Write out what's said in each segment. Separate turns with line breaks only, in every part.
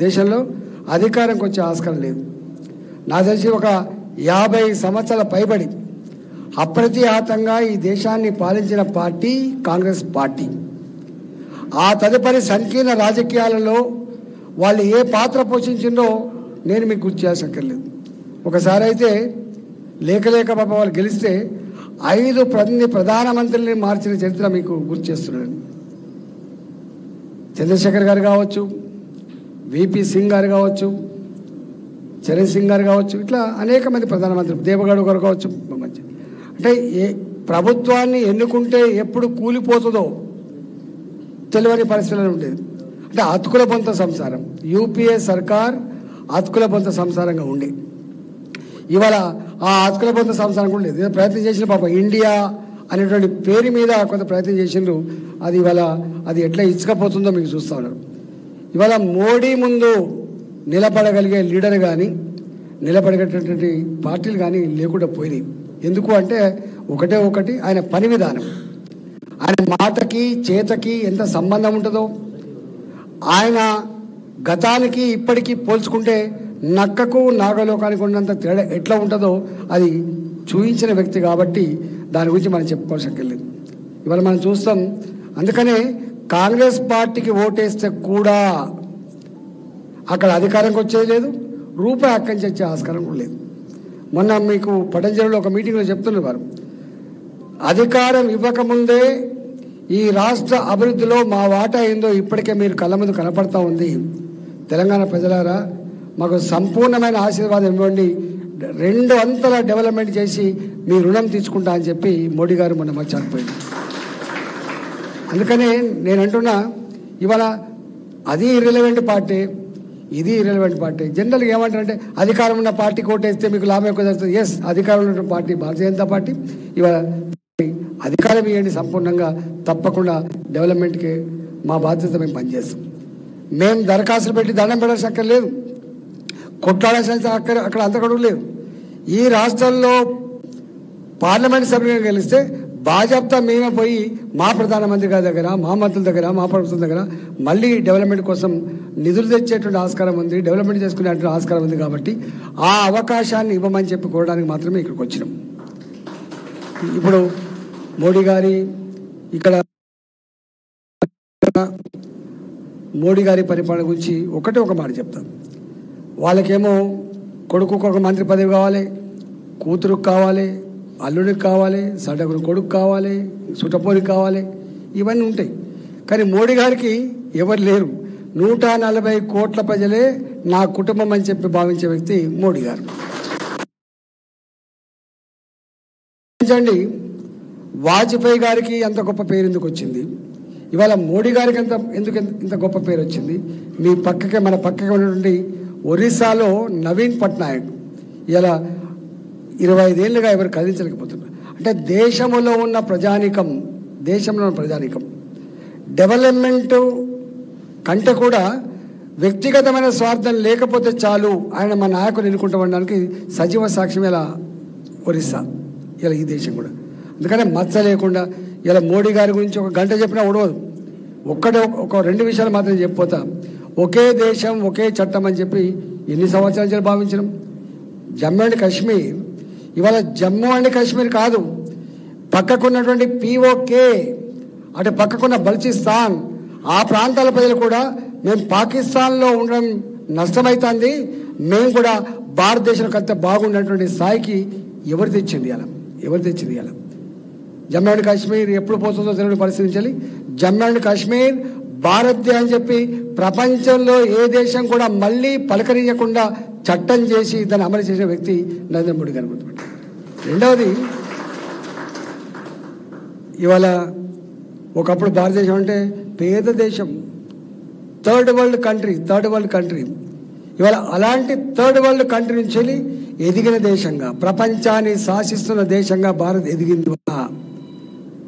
దేశంలో అధికారంకి వచ్చే ఆస్కారం లేదు. నాకు తెలిసి ఒక 50 సంవత్సరాల పైబడి అప్రతిహతంగా ఈ దేశాన్ని పాలించిన పార్టీ కాంగ్రెస్ పార్టీ. ఆ తదుపరి సంకీర్ణ రాజకీయాలలో వాళ్ళు ఏ పాత్ర పోషించిందో నేను మీకు గుర్తు చేయాల్సక్కర్లేదు. ఒకసారి అయితే లేక పాప వాళ్ళు గెలిస్తే 5 ప్రధానమంత్రుల్ని మార్చిన చరిత్ర మీకు గుర్తు చేస్తున్నాను. చంద్రశేఖర్ గారు కావచ్చు, విపి సింగ్ గారు కావచ్చు, చరణ్ సింగ్ గారు కావచ్చు, ఇట్లా అనేక మంది ప్రధానమంత్రులు, దేవగౌడ గారు కావచ్చు. అంటే ప్రభుత్వాన్ని ఎన్నుకుంటే ఎప్పుడు కూలిపోతుందో తెలియని పరిస్థితుల్లో ఉండేది. అంటే అతుకుల పొంత సంసారం, యూపీఏ సర్కార్ అతుకుల పొంత సంసారంగా ఉండే. ఇవాళ ఆ అతుకుల పొంత సంసారం కూడా లేదు. ప్రయత్నం చేసిన పాప ఇండియా అనేటువంటి పేరు మీద కొంత ప్రయత్నం చేసిండ్రు. అది ఇవాళ అది ఎట్లా ఇచ్చకపోతుందో మీకు చూస్తూ ఉన్నారు. ఇవాళ మోడీ ముందు నిలబడగలిగే లీడర్ కానీ నిలబడగేటటువంటి పార్టీలు కానీ లేకుండా పోయినాయి. ఎందుకు అంటే ఒకటి ఆయన పని విధానం, ఆయన మాటకి చేతకి ఎంత సంబంధం ఉంటుందో, ఆయన గతానికి ఇప్పటికీ పోల్చుకుంటే నక్కకు నాగలోకానికి ఉన్నంత తేడా ఎట్లా ఉంటుందో అది చూపించిన వ్యక్తి కాబట్టి దాని గురించి మనం చెప్పుకోవసక్కర్లేదు. ఇవాళ మనం చూస్తాం. అందుకనే కాంగ్రెస్ పార్టీకి ఓటేస్తే కూడా అక్కడ అధికారంకి వచ్చేది లేదు, రూపాయి అక్కడి నుంచి వచ్చే ఆస్కారం కూడా లేదు. మొన్న మీకు పటంజలిలో ఒక మీటింగ్లో చెప్తున్నారు వారు, అధికారం ఇవ్వకముందే ఈ రాష్ట్ర అభివృద్ధిలో మా వాటా ఏందో ఇప్పటికే మీరు కళ్ళ ముందు కనపడతా ఉంది. తెలంగాణ ప్రజలారా, మాకు సంపూర్ణమైన ఆశీర్వాదం ఇవ్వండి, 2 అంతల డెవలప్మెంట్ చేసి మీ రుణం తీసుకుంటా అని చెప్పి మోడీ గారు మొన్న మర్చిపోయింది. అందుకనే నేను అంటున్నా, ఇవాళ అది ఇర్రెలవెంట్ పార్టీ, ఇది ఇర్రెలవెంట్ పార్టీ. జనరల్గా ఏమంటారంటే అధికారం ఉన్న పార్టీ కోటేస్తే మీకు లాభం ఎక్కువ జరుగుతుంది. ఎస్, అధికారం ఉన్న పార్టీ భారతీయ జనతా పార్టీ. ఇవాళ అధికారం ఇవ్వండి సంపూర్ణంగా, తప్పకుండా డెవలప్మెంట్కి మా బాధ్యత మేము పనిచేస్తాం. మేము దరఖాస్తులు పెట్టి దండం పెట్టాల్సిన అక్కర్లేదు, కొట్లాడాల్సిన అక్కడ అంతకడు లేదు. ఈ రాష్ట్రంలో పార్లమెంట్ సభ్యులుగా గెలిస్తే బాజాప్తా మేమే పోయి మా ప్రధానమంత్రి గారి దగ్గర, మా మంత్రుల దగ్గర, మా ప్రభుత్వం దగ్గర మళ్ళీ డెవలప్మెంట్ కోసం నిధులు తెచ్చేటువంటి ఆస్కారం ఉంది, డెవలప్మెంట్ చేసుకునేటువంటి ఆస్కారం ఉంది. కాబట్టి ఆ అవకాశాన్ని ఇవ్వమని చెప్పి కోరడానికి మాత్రమే ఇక్కడికి వచ్చినాం. ఇప్పుడు మోడీ గారి మోడీ గారి పరిపాలన గురించి ఒక మాట చెప్తాను. వాళ్ళకేమో కొడుకుకు ఒక మంత్రి పదవి కావాలి, కూతురుకు కావాలి, అల్లుడికి కావాలి, సడగురు కొడుకు కావాలి, సుటపోరికి కావాలి, ఇవన్నీ ఉంటాయి. కానీ మోడీ గారికి ఎవరు లేరు. 140 కోట్ల ప్రజలే నా కుటుంబం అని చెప్పి భావించే వ్యక్తి మోడీ గారు. వాజ్పేయి గారికి అంత గొప్ప పేరు ఎందుకు వచ్చింది? ఇవాళ మోడీ గారికి ఎందుకు ఇంత గొప్ప పేరు వచ్చింది? మన పక్కకే ఉన్నటువంటి ఒరిస్సాలో నవీన్ పట్నాయక్ ఇలా 25 ఏళ్ళుగా ఎవరు కదిలించలేకపోతున్నారు. అంటే దేశంలో ఉన్న ప్రజానీకం డెవలప్మెంట్ కంటే కూడా వ్యక్తిగతమైన స్వార్థం లేకపోతే చాలు, ఆయన మా నాయకులు ఎన్నుకుంటూ ఉండడానికి సజీవ సాక్ష్యం ఇలా ఒరిస్సా, ఇలా ఈ దేశం కూడా. అందుకనే మచ్చ లేకుండా ఇలా మోడీ గారి గురించి ఒక గంట చెప్పినా ఉడవదు. ఒక 2 విషయాలు మాత్రం చెప్పిపోతా. ఒకే దేశం ఒకే చట్టం అని చెప్పి ఎన్ని సంవత్సరాల నుంచి భావించడం. జమ్మూ అండ్ కాశ్మీర్ ఇవాళ జమ్మూ అండ్ కాశ్మీర్ కాదు, పక్కకున్నటువంటి POK, అటు పక్కకున్న బల్చిస్తాన్, ఆ ప్రాంతాల ప్రజలు కూడా మేము పాకిస్తాన్లో ఉండడం నష్టమవుతుంది, మేము కూడా భారతదేశం కంటే బాగున్నటువంటి స్థాయికి ఎవరు తెచ్చింది అలా? జమ్మూ అండ్ కాశ్మీర్ ఎప్పుడు పోతుందో తెలియని పరిశీలించాలి. జమ్మూ అండ్ కాశ్మీర్ భారత్ అని చెప్పి ప్రపంచంలో ఏ దేశం కూడా మళ్ళీ పలకరించకుండా చట్టం చేసి దాన్ని అమలు చేసిన వ్యక్తి నరేంద్ర మోడీ గారు గుర్తుపెట్టారు. రెండవది, ఇవాళ ఒకప్పుడు భారతదేశం అంటే పేద దేశం, థర్డ్ వరల్డ్ కంట్రీ. ఇవాళ అలాంటి థర్డ్ వరల్డ్ కంట్రీ నుంచి వెళ్ళి ఎదిగిన దేశంగా, ప్రపంచాన్ని శాసిస్తున్న దేశంగా భారత్ ఎదిగింది.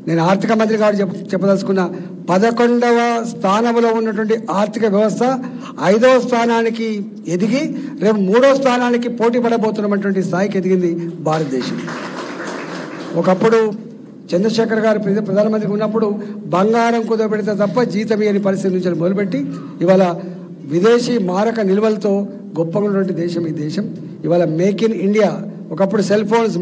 నేను ఆర్థిక మంత్రి గారు చెప్పదలుచుకున్న 11వ స్థానంలో ఉన్నటువంటి ఆర్థిక వ్యవస్థ 5వ స్థానానికి ఎదిగి రేపు 3వ స్థానానికి పోటీ పడబోతున్నటువంటి స్థాయికి ఎదిగింది భారతదేశం. ఒకప్పుడు చంద్రశేఖర్ గారు ప్రధానమంత్రి ఉన్నప్పుడు బంగారం కుదపెడితే తప్ప జీతం ఇవ్వని పరిస్థితి నుంచి మొదలుపెట్టి ఇవాళ విదేశీ మారక నిల్వలతో గొప్పగా ఉన్నటువంటి దేశం ఈ దేశం. ఇవాళ మేక్ ఇన్ ఇండియా, ఒకప్పుడు సెల్ ఫోన్స్